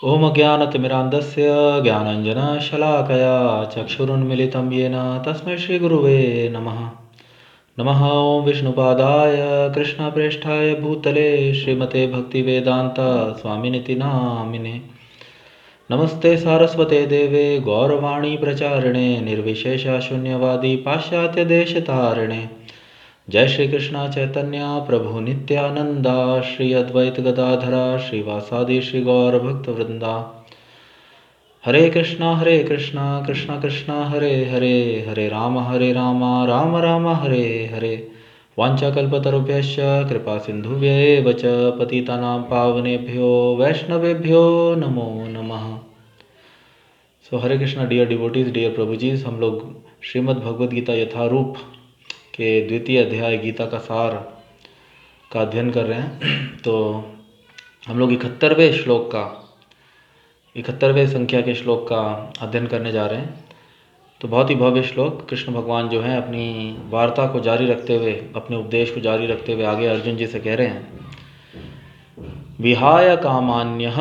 ओम ज्ञानतिमिरान्धस्य ज्ञानाञ्जनशलाकया चक्षुरुन्मिलितं येन तस्मै श्रीगुरुवे नमः। नमः ॐ विष्णुपादाय कृष्णप्रेष्ठाय भूतले श्रीमते भक्तिवेदान्त स्वामिनिति नामिने। नमस्ते सारस्वते देवे गौरवाणी प्रचारिणे निर्विशेषशून्यवादी पाश्चात्यदेशतारिणे। जय श्री कृष्ण चैतन्य प्रभु नित्यानंदा श्री अद्वैत गदाधरा श्रीवासादि श्री गौर भक्त वृंदा। हरे कृष्णा कृष्णा कृष्णा हरे हरे, हरे राम राम राम हरे हरे। वाञ्छाकल्पतरुभ्यश्च कृपा सिन्धुभ्येव च पतितानां पावनेभ्यो वैष्णवेभ्यो नमो नमः। सो हरे कृष्णा डियर डिवोटीज, डियर प्रभु जी, हम लोग श्रीमद् भगवद गीता यथारूप के द्वितीय अध्याय गीता का सार का अध्ययन कर रहे हैं। तो हम लोग 71वें संख्या के श्लोक का अध्ययन करने जा रहे हैं। तो बहुत ही भव्य श्लोक। कृष्ण भगवान जो हैं अपनी वार्ता को जारी रखते हुए, अपने उपदेश को जारी रखते हुए आगे अर्जुन जी से कह रहे हैं, विहाय कामान्यः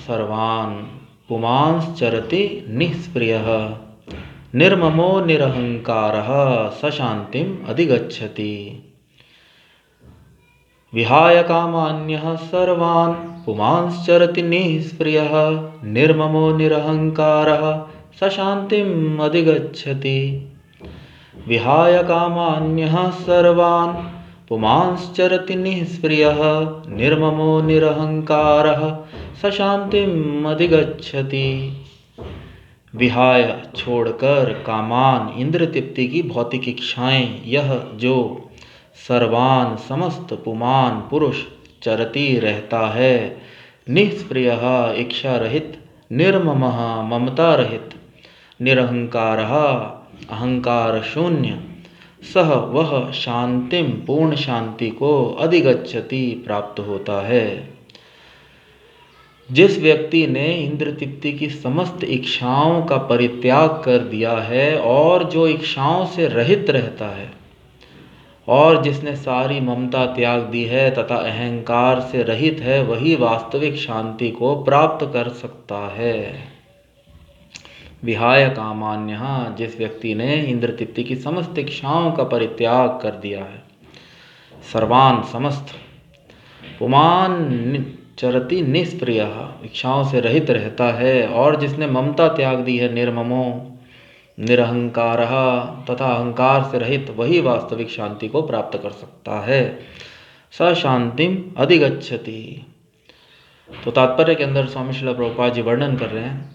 सर्वान् पुमांश्चरति निःस्पृहः निर्ममो निरहंकारः स शांतिम अधिगच्छति। विहाय कामान्यः सर्वान् पुमांश्चरति निःस्पृहः निर्ममो निरहंकारः स शांतिम अधिगच्छति। विहाय कामान्यः सर्वान् पुमांश्चरति निःस्पृहः निर्ममो निरहंकारः स शांतिम अधिगच्छति। विहाय छोड़कर, कामान इंद्र तृप्ति की भौतिक इच्छाएं, यह जो सर्वान समस्त पुमान पुरुष चरती रहता है, निःस्पृहः इच्छा रहित, निर्ममः ममता रहित, निरहंकारः अहंकार शून्य, सह वह शांतिम पूर्ण शांति को अधिगच्छति प्राप्त होता है। जिस व्यक्ति ने इंद्र तृप्ति की समस्त इच्छाओं का परित्याग कर दिया है और जो इच्छाओं से रहित रहता है, और जिसने सारी ममता त्याग दी है तथा अहंकार से रहित है, वही वास्तविक शांति को प्राप्त कर सकता है। विहाय कामान्यः, जिस व्यक्ति ने इंद्र तृप्ति की समस्त इच्छाओं का परित्याग कर दिया है, सर्वान समस्त, पुमान चरति निःस्पृहः इच्छाओं से रहित रहता है, और जिसने ममता त्याग दी है, निर्ममो निरहंकारः तथा अहंकार से रहित, वही वास्तविक शांति को प्राप्त कर सकता है। स शांतिम अधिगच्छति। तो तात्पर्य के अंदर स्वामी श्रील प्रभुपाद जी वर्णन कर रहे हैं,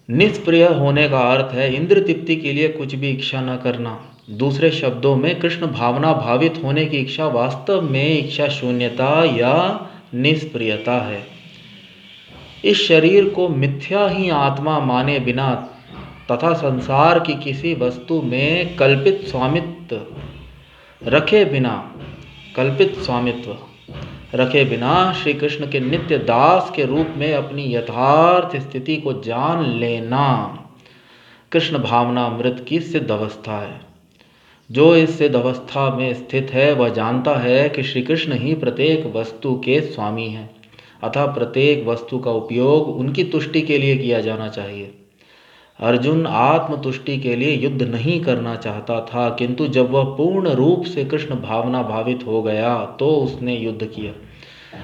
निष्प्रिय होने का अर्थ है इंद्र तृप्ति के लिए कुछ भी इच्छा न करना। दूसरे शब्दों में कृष्ण भावना भावित होने की इच्छा वास्तव में इच्छा शून्यता या निष्प्रियता है। इस शरीर को मिथ्या ही आत्मा माने बिना तथा संसार की किसी वस्तु में कल्पित स्वामित्व रखे बिना श्री कृष्ण के नित्य दास के रूप में अपनी यथार्थ स्थिति को जान लेना कृष्ण भावनामृत की सिद्ध अवस्था है। जो इस सिद्ध अवस्था में स्थित है, वह जानता है कि श्री कृष्ण ही प्रत्येक वस्तु के स्वामी हैं, अतः प्रत्येक वस्तु का उपयोग उनकी तुष्टि के लिए किया जाना चाहिए। अर्जुन आत्मतुष्टि के लिए युद्ध नहीं करना चाहता था, किंतु जब वह पूर्ण रूप से कृष्ण भावना भावित हो गया तो उसने युद्ध किया,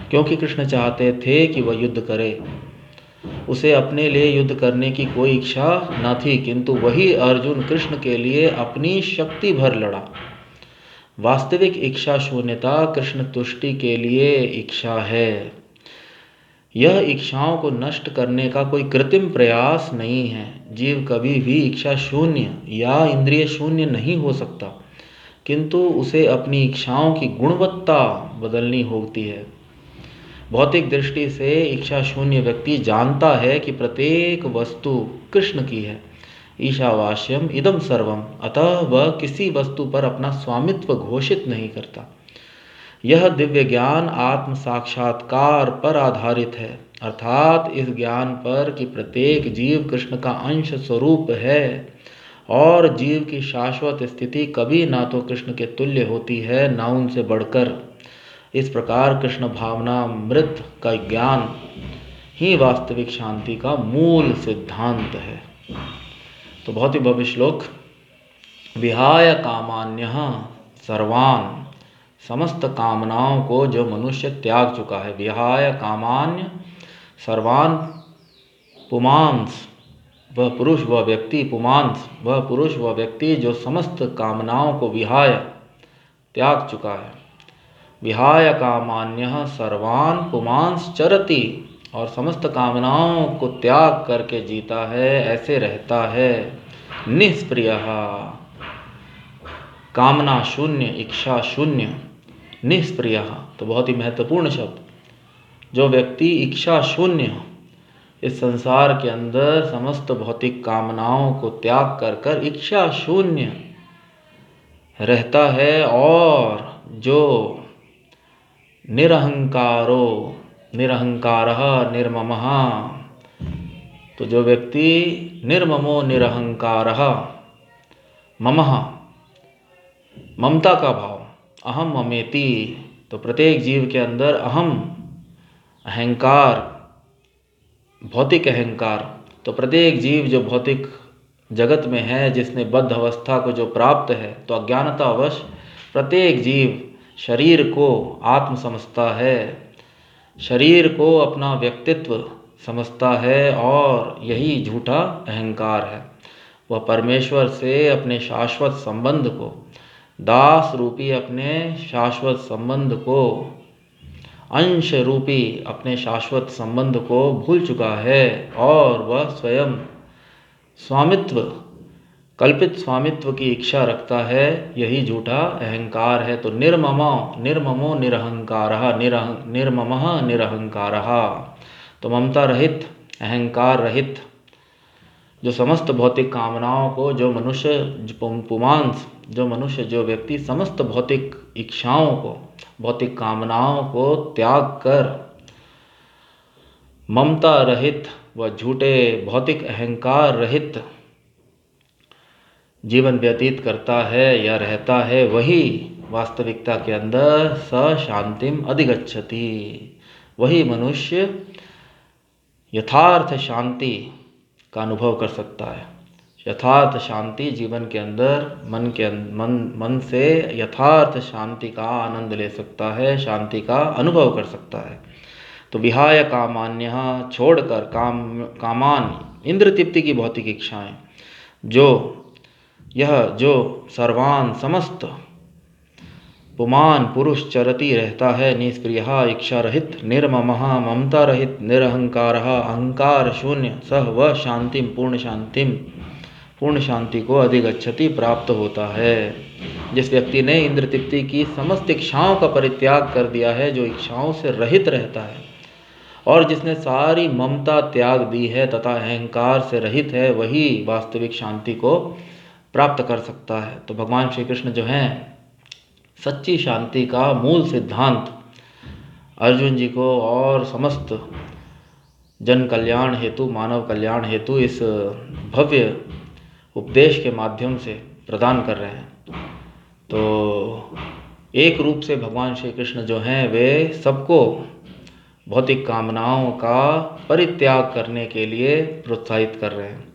क्योंकि कृष्ण चाहते थे कि वह युद्ध करे। उसे अपने लिए युद्ध करने की कोई इच्छा न थी, किंतु वही अर्जुन कृष्ण के लिए अपनी शक्ति भर लड़ा। वास्तविक इच्छा शून्यता कृष्ण तुष्टि के लिए इच्छा है। यह इच्छाओं को नष्ट करने का कोई कृत्रिम प्रयास नहीं है। जीव कभी भी इच्छा शून्य या इंद्रिय शून्य नहीं हो सकता, किंतु उसे अपनी इच्छाओं की गुणवत्ता बदलनी होती है। भौतिक दृष्टि से इच्छा शून्य व्यक्ति जानता है कि प्रत्येक वस्तु कृष्ण की है, ईशावास्यम इदम सर्वम, अतः वह किसी वस्तु पर अपना स्वामित्व घोषित नहीं करता। यह दिव्य ज्ञान आत्म साक्षात्कार पर आधारित है, अर्थात इस ज्ञान पर कि प्रत्येक जीव कृष्ण का अंश स्वरूप है और जीव की शाश्वत स्थिति कभी ना तो कृष्ण के तुल्य होती है ना उनसे बढ़कर। इस प्रकार कृष्ण भावनामृत का ज्ञान ही वास्तविक शांति का मूल सिद्धांत है। तो बहुत ही भव्य श्लोक। विहाय कामान्यः सर्वान्, समस्त कामनाओं को जो मनुष्य त्याग चुका है। विहाय कामान्य सर्वान् पुमांस, वह पुरुष वह व्यक्ति, पुमांस वह पुरुष वह व्यक्ति जो समस्त कामनाओं को विहाय त्याग चुका है। विहाय कामान्यः सर्वान् पुमांस चरति, और समस्त कामनाओं को त्याग करके जीता है, ऐसे रहता है। निष्प्रियः, कामना शून्य, इच्छा शून्य। निष्प्रियः तो बहुत ही महत्वपूर्ण शब्द। जो व्यक्ति इच्छा शून्य, इस संसार के अंदर समस्त भौतिक कामनाओं को त्याग कर कर इच्छा शून्य रहता है, और जो निरहंकारो, निरहंकारः निर्ममः, तो जो व्यक्ति निर्ममो निरहंकारः, ममः ममता का भाव, अहम ममेति, तो प्रत्येक जीव के अंदर अहम अहंकार, भौतिक अहंकार, तो प्रत्येक जीव जो भौतिक जगत में है, जिसने बद्ध अवस्था को जो प्राप्त है, तो अज्ञानतावश प्रत्येक जीव शरीर को आत्म समझता है, शरीर को अपना व्यक्तित्व समझता है, और यही झूठा अहंकार है। वह परमेश्वर से अपने शाश्वत संबंध को, दास रूपी अपने शाश्वत संबंध को, अंश रूपी अपने शाश्वत संबंध को भूल चुका है, और वह स्वयं स्वामित्व, कल्पित स्वामित्व की इच्छा रखता है। यही झूठा अहंकार है। तो निर्ममो निरहंकारः, निर्ममः निरहंकारः, तो ममता रहित, अहंकार रहित, जो समस्त भौतिक कामनाओं को, जो मनुष्य पुमांस, जो मनुष्य जो व्यक्ति समस्त भौतिक इच्छाओं को, भौतिक कामनाओं को त्याग कर ममता रहित व झूठे भौतिक अहंकार रहित जीवन व्यतीत करता है या रहता है, वही वास्तविकता के अंदर स शांतिम अधिगच्छति। वही मनुष्य यथार्थ शांति का अनुभव कर सकता है। यथार्थ शांति जीवन के अंदर मन से यथार्थ शांति का आनंद ले सकता है, शांति का अनुभव कर सकता है। तो विहाय कामान्य, छोड़कर कामान, इंद्र तृप्ति की भौतिक इच्छाएं, जो सर्वान समस्त पुमान पुरुष चरती रहता है, निष्प्रियः इच्छा रहित, निर्ममः ममता रहित, निरहंकारः अहंकार शून्य, सह वह शांतिम पूर्ण शांति को अधिगच्छति प्राप्त होता है। जिस व्यक्ति ने इंद्र तृप्ति की समस्त इच्छाओं का परित्याग कर दिया है, जो इच्छाओं से रहित रहता है, और जिसने सारी ममता त्याग दी है तथा अहंकार से रहित है, वही वास्तविक शांति को प्राप्त कर सकता है। तो भगवान श्री कृष्ण जो हैं, सच्ची शांति का मूल सिद्धांत अर्जुन जी को और समस्त जन कल्याण हेतु, मानव कल्याण हेतु इस भव्य उपदेश के माध्यम से प्रदान कर रहे हैं। तो एक रूप से भगवान श्री कृष्ण जो हैं, वे सबको भौतिक कामनाओं का परित्याग करने के लिए प्रोत्साहित कर रहे हैं।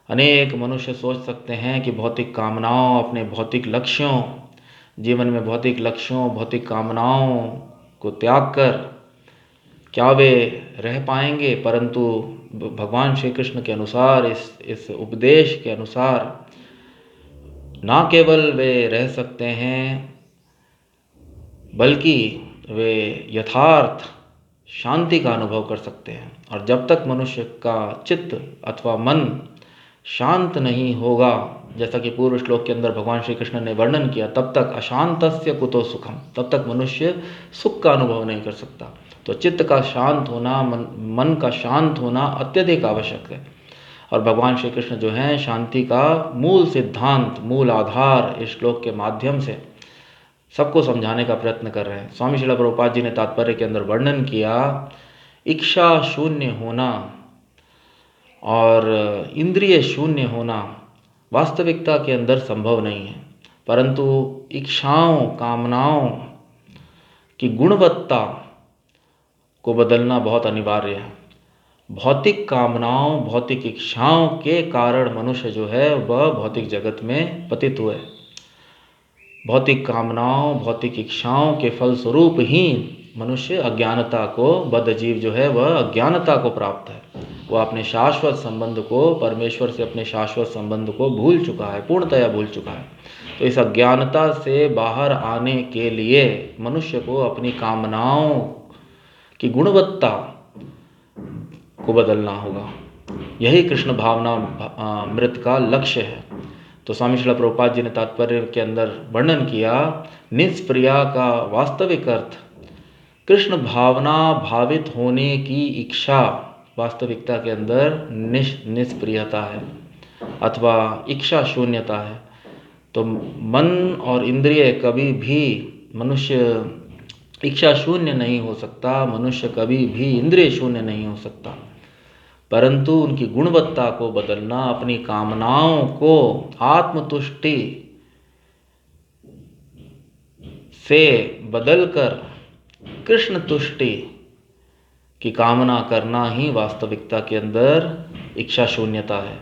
अनेक मनुष्य सोच सकते हैं कि भौतिक कामनाओं, अपने भौतिक लक्ष्यों, जीवन में भौतिक लक्ष्यों, भौतिक कामनाओं को त्याग कर क्या वे रह पाएंगे, परंतु भगवान श्री कृष्ण के अनुसार, इस उपदेश के अनुसार, ना केवल वे रह सकते हैं, बल्कि वे यथार्थ शांति का अनुभव कर सकते हैं। और जब तक मनुष्य का चित्त अथवा मन शांत नहीं होगा, जैसा कि पूर्व श्लोक के अंदर भगवान श्री कृष्ण ने वर्णन किया, तब तक अशांतस्य कुतो सुखम, तब तक मनुष्य सुख का अनुभव नहीं कर सकता। तो चित्त का शांत होना, मन का शांत होना अत्यधिक आवश्यक है। और भगवान श्री कृष्ण जो हैं, शांति का मूल सिद्धांत, मूल आधार इस श्लोक के माध्यम से सबको समझाने का प्रयत्न कर रहे हैं। स्वामी श्रील प्रभुपाद जी ने तात्पर्य के अंदर वर्णन किया, इच्छा शून्य होना और इंद्रिय शून्य होना वास्तविकता के अंदर संभव नहीं है, परंतु इच्छाओं, कामनाओं की गुणवत्ता को बदलना बहुत अनिवार्य है। भौतिक कामनाओं, भौतिक इच्छाओं के कारण मनुष्य जो है वह भौतिक जगत में पतित हुए। भौतिक कामनाओं, भौतिक इच्छाओं के फलस्वरूप ही मनुष्य अज्ञानता को, बद्ध जीव जो है वह अज्ञानता को प्राप्त है। वह अपने शाश्वत संबंध को, परमेश्वर से अपने शाश्वत संबंध को भूल चुका है, पूर्णतया भूल चुका है। तो इस अज्ञानता से बाहर आने के लिए मनुष्य को अपनी कामनाओं की गुणवत्ता को बदलना होगा। यही कृष्ण भावना मृत का लक्ष्य है। तो स्वामी श्रील प्रभुपाद जी ने तात्पर्य के अंदर वर्णन किया, निष्प्रिया का वास्तविक अर्थ कृष्ण भावना भावित होने की इच्छा वास्तविकता के अंदर निष्प्रियता है अथवा इच्छा शून्यता है। तो मन और इंद्रिय कभी भी मनुष्य इच्छा शून्य नहीं हो सकता, मनुष्य कभी भी इंद्रिय शून्य नहीं हो सकता, परंतु उनकी गुणवत्ता को बदलना, अपनी कामनाओं को आत्मतुष्टि से बदलकर कृष्ण तुष्टि की कामना करना ही वास्तविकता के अंदर इच्छा शून्यता है।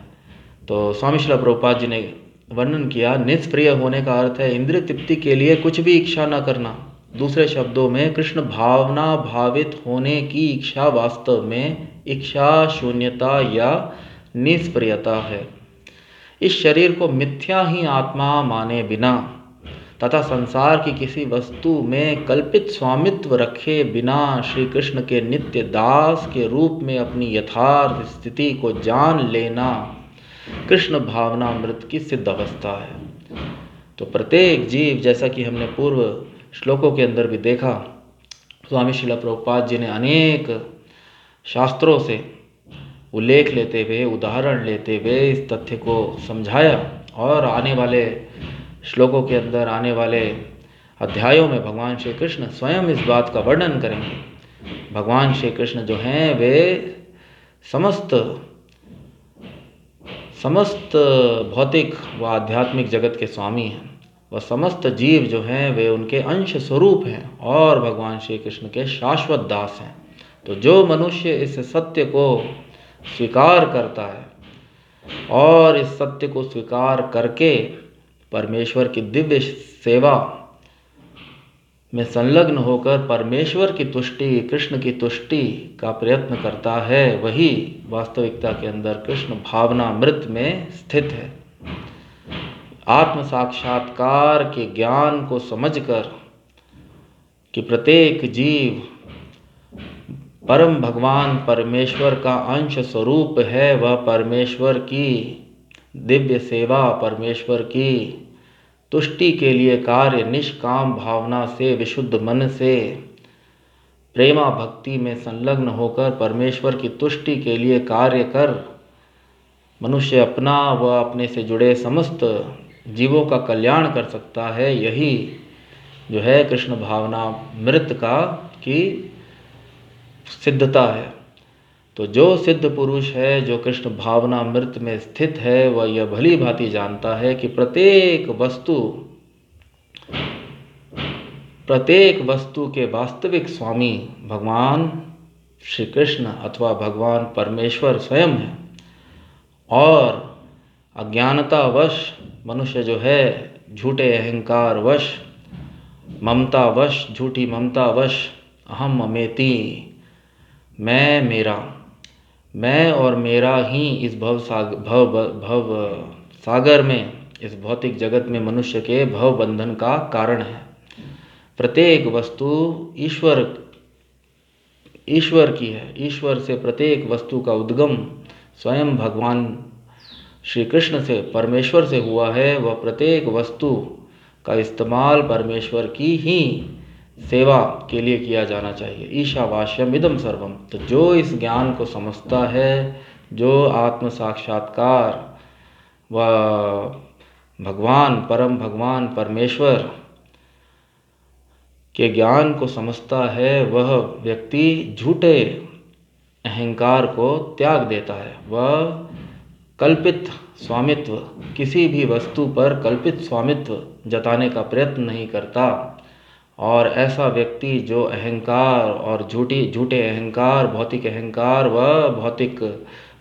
तो स्वामी श्रील प्रभुपाद जी ने वर्णन किया, निष्प्रिय होने का अर्थ है इंद्रिय तृप्ति के लिए कुछ भी इच्छा न करना। दूसरे शब्दों में कृष्ण भावना भावित होने की इच्छा वास्तव में इच्छा शून्यता या निष्प्रियता है। इस शरीर को मिथ्या ही आत्मा माने बिना तथा संसार की किसी वस्तु में कल्पित स्वामित्व रखे बिना श्री कृष्ण के नित्य दास के रूप में अपनी यथार्थ स्थिति को जान लेना कृष्ण भावनामृत की सिद्ध अवस्था है। तो प्रत्येक जीव, जैसा कि हमने पूर्व श्लोकों के अंदर भी देखा, स्वामी श्रील प्रभुपाद जी ने अनेक शास्त्रों से उल्लेख लेते हुए, उदाहरण लेते हुए इस तथ्य को समझाया। और आने वाले श्लोकों के अंदर, आने वाले अध्यायों में भगवान श्री कृष्ण स्वयं इस बात का वर्णन करेंगे। भगवान श्री कृष्ण जो हैं वे समस्त भौतिक व आध्यात्मिक जगत के स्वामी हैं। वह समस्त जीव जो हैं वे उनके अंश स्वरूप हैं और भगवान श्री कृष्ण के शाश्वत दास हैं। तो जो मनुष्य इस सत्य को स्वीकार करता है और इस सत्य को स्वीकार करके परमेश्वर की दिव्य सेवा में संलग्न होकर परमेश्वर की तुष्टि, कृष्ण की तुष्टि का प्रयत्न करता है, वही वास्तविकता के अंदर कृष्ण भावना मृत में स्थित है। आत्म साक्षात्कार के ज्ञान को समझकर कि प्रत्येक जीव परम भगवान परमेश्वर का अंश स्वरूप है, वह परमेश्वर की दिव्य सेवा, परमेश्वर की तुष्टि के लिए कार्य निष्काम भावना से, विशुद्ध मन से, प्रेमा भक्ति में संलग्न होकर परमेश्वर की तुष्टि के लिए कार्य कर मनुष्य अपना व अपने से जुड़े समस्त जीवों का कल्याण कर सकता है। यही जो है कृष्ण भावना मृत का की सिद्धता है। तो जो सिद्ध पुरुष है, जो कृष्ण भावना मृत में स्थित है, वह यह भली भांति जानता है कि प्रत्येक वस्तु के वास्तविक स्वामी भगवान श्री कृष्ण अथवा भगवान परमेश्वर स्वयं है। और अज्ञानतावश मनुष्य जो है झूठे अहंकार वश, ममतावश, झूठी ममतावश, अहम ममेति, मैं मेरा, मैं और मेरा ही इस भव सागर में, इस भौतिक जगत में मनुष्य के भव बंधन का कारण है। प्रत्येक वस्तु ईश्वर की है। ईश्वर से प्रत्येक वस्तु का उद्गम स्वयं भगवान श्री कृष्ण से, परमेश्वर से हुआ है। वह प्रत्येक वस्तु का इस्तेमाल परमेश्वर की ही सेवा के लिए किया जाना चाहिए। ईशावास्यम इदम सर्वम। तो जो इस ज्ञान को समझता है, जो आत्म साक्षात्कार व भगवान, परम भगवान परमेश्वर के ज्ञान को समझता है, वह व्यक्ति झूठे अहंकार को त्याग देता है। वह कल्पित स्वामित्व, किसी भी वस्तु पर कल्पित स्वामित्व जताने का प्रयत्न नहीं करता और ऐसा व्यक्ति जो अहंकार और झूठे अहंकार, भौतिक अहंकार व भौतिक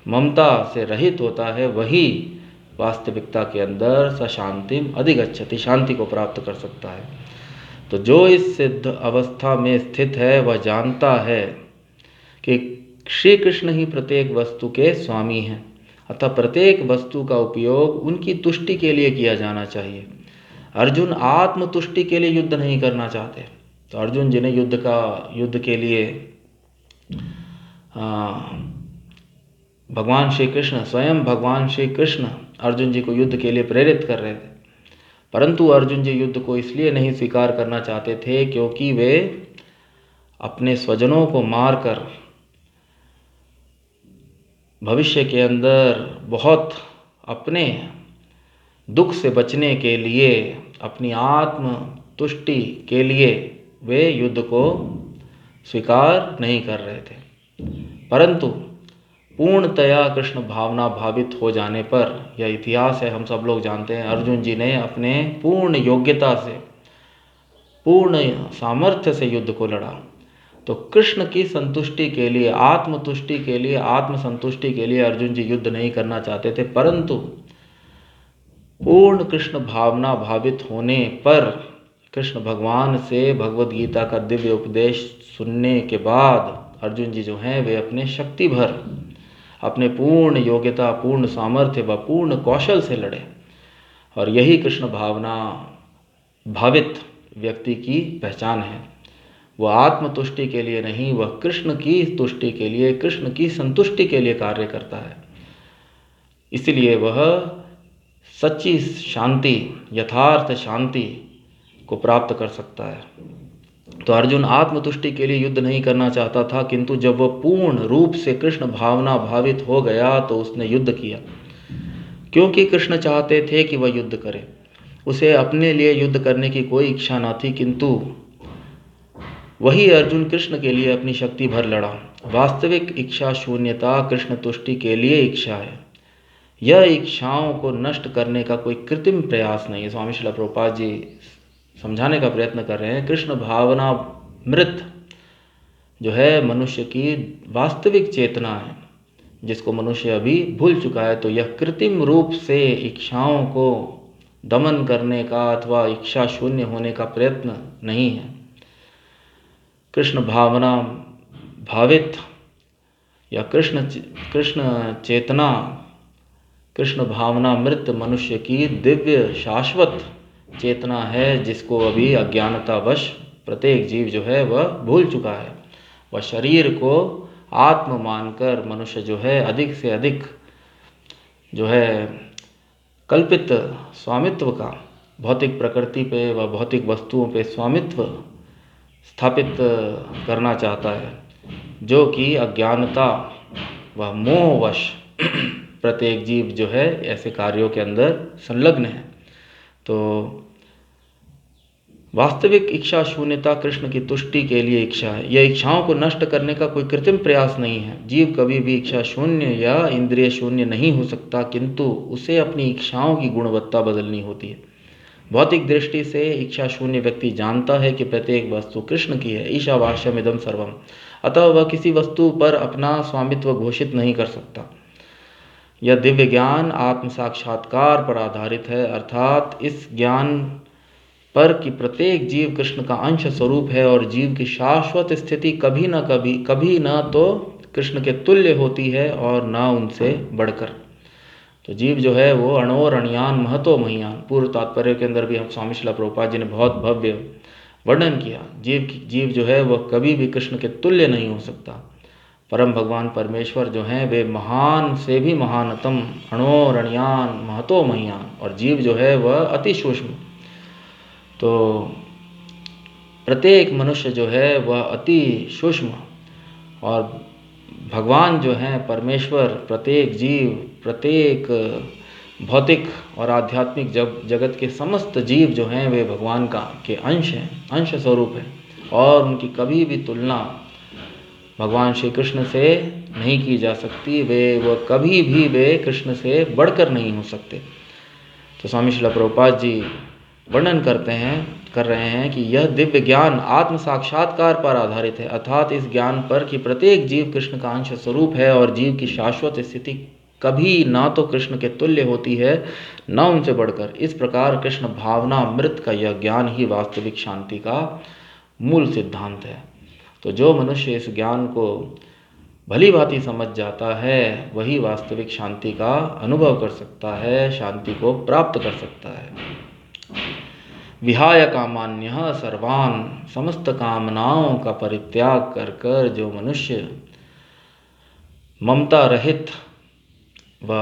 ममता से रहित होता है, वही वास्तविकता के अंदर सशांतिम अधिगच्छति, शांति को प्राप्त कर सकता है। तो जो इस सिद्ध अवस्था में स्थित है वह जानता है कि श्री कृष्ण ही प्रत्येक वस्तु के स्वामी हैं, अतः प्रत्येक वस्तु का उपयोग उनकी तुष्टि के लिए किया जाना चाहिए। अर्जुन आत्मतुष्टि के लिए युद्ध नहीं करना चाहते, तो अर्जुन जिन्हें युद्ध के लिए भगवान श्री कृष्ण, स्वयं भगवान श्री कृष्ण अर्जुन जी को युद्ध के लिए प्रेरित कर रहे थे, परंतु अर्जुन जी युद्ध को इसलिए नहीं स्वीकार करना चाहते थे क्योंकि वे अपने स्वजनों को मारकर भविष्य के अंदर बहुत अपने दुख से बचने के लिए, अपनी आत्म तुष्टि के लिए वे युद्ध को स्वीकार नहीं कर रहे थे। परंतु पूर्णतया कृष्ण भावना भावित हो जाने पर, यह इतिहास है, हम सब लोग जानते हैं, अर्जुन जी ने अपने पूर्ण योग्यता से, पूर्ण सामर्थ्य से युद्ध को लड़ा। तो कृष्ण की संतुष्टि के लिए, आत्मतुष्टि के लिए, आत्मसंतुष्टि के लिए अर्जुन जी युद्ध नहीं करना चाहते थे, परंतु पूर्ण कृष्ण भावना भावित होने पर, कृष्ण भगवान से भगवद गीता का दिव्य उपदेश सुनने के बाद अर्जुन जी जो हैं वे अपने शक्ति भर, अपने पूर्ण योग्यता, पूर्ण सामर्थ्य व पूर्ण कौशल से लड़े। और यही कृष्ण भावना भावित व्यक्ति की पहचान है। वह आत्मतुष्टि के लिए नहीं, वह कृष्ण की तुष्टि के लिए, कृष्ण की संतुष्टि के लिए कार्य करता है। इसलिए वह सच्ची शांति, यथार्थ शांति को प्राप्त कर सकता है। तो अर्जुन आत्मतुष्टि के लिए युद्ध नहीं करना चाहता था, किंतु जब वह पूर्ण रूप से कृष्ण भावना भावित हो गया तो उसने युद्ध किया, क्योंकि कृष्ण चाहते थे कि वह युद्ध करे। उसे अपने लिए युद्ध करने की कोई इच्छा न थी, किंतु वही अर्जुन कृष्ण के लिए अपनी शक्ति भर लड़ा। वास्तविक इच्छा शून्यता कृष्ण तुष्टि के लिए इच्छा है। यह इच्छाओं को नष्ट करने का कोई कृत्रिम प्रयास नहीं है। स्वामी श्रील प्रभुपाद जी समझाने का प्रयत्न कर रहे हैं, कृष्ण भावना मृत जो है मनुष्य की वास्तविक चेतना है, जिसको मनुष्य अभी भूल चुका है। तो यह कृत्रिम रूप से इच्छाओं को दमन करने का अथवा इच्छा शून्य होने का प्रयत्न नहीं है। कृष्ण भावना भावित या कृष्ण चेतना, कृष्ण भावना मृत मनुष्य की दिव्य शाश्वत चेतना है, जिसको अभी अज्ञानतावश प्रत्येक जीव जो है वह भूल चुका है। वह शरीर को आत्म मानकर मनुष्य जो है अधिक से अधिक जो है कल्पित स्वामित्व का, भौतिक प्रकृति पे व भौतिक वस्तुओं पे स्वामित्व स्थापित करना चाहता है, जो कि अज्ञानता व मोहवश प्रत्येक जीव जो है ऐसे कार्यों के अंदर संलग्न है। तो वास्तविक इच्छा शून्यता कृष्ण की तुष्टि के लिए इच्छा है। यह इच्छाओं को नष्ट करने का कोई कृत्रिम प्रयास नहीं है। जीव कभी भी इच्छा शून्य या इंद्रिय शून्य नहीं हो सकता, किंतु उसे अपनी इच्छाओं की गुणवत्ता बदलनी होती है। भौतिक दृष्टि से इच्छा शून्य व्यक्ति जानता है कि प्रत्येक वस्तु कृष्ण की है, ईशावास्यमिदं सर्वम, अतः वह किसी वस्तु पर अपना स्वामित्व घोषित नहीं कर सकता। यह दिव्य ज्ञान आत्म साक्षात्कार पर आधारित है, अर्थात इस ज्ञान पर कि प्रत्येक जीव कृष्ण का अंश स्वरूप है और जीव की शाश्वत स्थिति कभी न तो कृष्ण के तुल्य होती है और न उनसे बढ़कर। तो जीव जो है वो अणोर अणियान महतो महियान, पूर्व तात्पर्य के अंदर भी हम स्वामी श्रील प्रभुपाद जी ने बहुत भव्य वर्णन किया। जीव जो है वह कभी भी कृष्ण के तुल्य नहीं हो सकता। परम भगवान परमेश्वर जो हैं वे महान से भी महानतम, अणोर अणियान महतो महियान, और जीव जो है वह अति सूक्ष्म। तो प्रत्येक मनुष्य जो है वह अति सूक्ष्म, और भगवान जो हैं परमेश्वर प्रत्येक जीव, प्रत्येक भौतिक और आध्यात्मिक जगत के समस्त जीव जो हैं वे भगवान के अंश हैं, अंश स्वरूप हैं, और उनकी कभी भी तुलना भगवान श्री कृष्ण से नहीं की जा सकती। वह कभी भी वे कृष्ण से बढ़कर नहीं हो सकते। तो स्वामी श्रील प्रभुपाद जी वर्णन कर रहे हैं कि यह दिव्य ज्ञान आत्म साक्षात्कार पर आधारित है, अर्थात इस ज्ञान पर कि प्रत्येक जीव कृष्ण का अंश स्वरूप है और जीव की शाश्वत स्थिति कभी ना तो कृष्ण के तुल्य होती है न उनसे बढ़कर। इस प्रकार कृष्ण भावनामृत का यह ज्ञान ही वास्तविक शांति का मूल सिद्धांत है। तो जो मनुष्य इस ज्ञान को भली भांति समझ जाता है वही वास्तविक शांति का अनुभव कर सकता है, शांति को प्राप्त कर सकता है। विहाय कामान्यः सर्वान्, समस्त कामनाओं का परित्याग कर कर जो मनुष्य ममता रहित व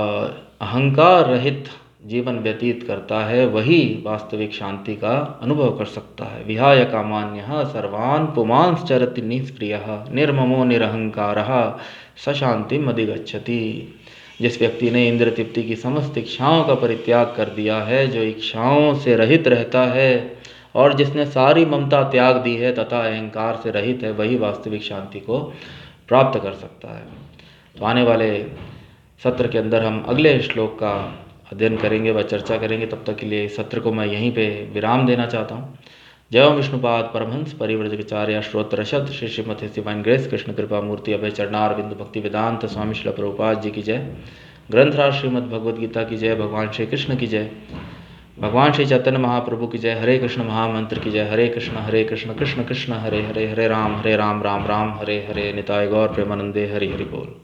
अहंकार रहित जीवन व्यतीत करता है वही वास्तविक शांति का अनुभव कर सकता है। विहाय कामान्यः सर्वान् पुमांश्चरति निष्क्रियः निर्ममो निरहंकारः स शांतिम् अधिगच्छति। जिस व्यक्ति ने इंद्र तृप्ति की समस्त इच्छाओं का परित्याग कर दिया है, जो इच्छाओं से रहित रहता है और जिसने सारी ममता त्याग दी है तथा अहंकार से रहित है, वही वास्तविक शांति को प्राप्त कर सकता है। तो आने वाले सत्र के अंदर हम अगले श्लोक का अध्ययन करेंगे व चर्चा करेंगे। तब तक के लिए इस सत्र को मैं यहीं पे विराम देना चाहता हूँ। जय विष्णुपाद परमहंस परिव्रजकाचार्य श्रोत्रशत श्री श्रीमती डिवाइन ग्रेस कृष्ण कृपा मूर्ति अभय चरणार बिंदु भक्ति वेदांत स्वामी श्रील प्रभुपाद जी की जय। ग्रंथराज श्रीमद् भगवद गीता की जय। भगवान श्री कृष्ण की जय। भगवान श्री चैतन्य महाप्रभु की जय। हरे कृष्ण महामंत्र की जय। हरे कृष्ण कृष्ण कृष्ण हरे हरे, हरे राम राम राम हरे हरे, निताय गौर प्रेमानंदे हरि हरि बोल।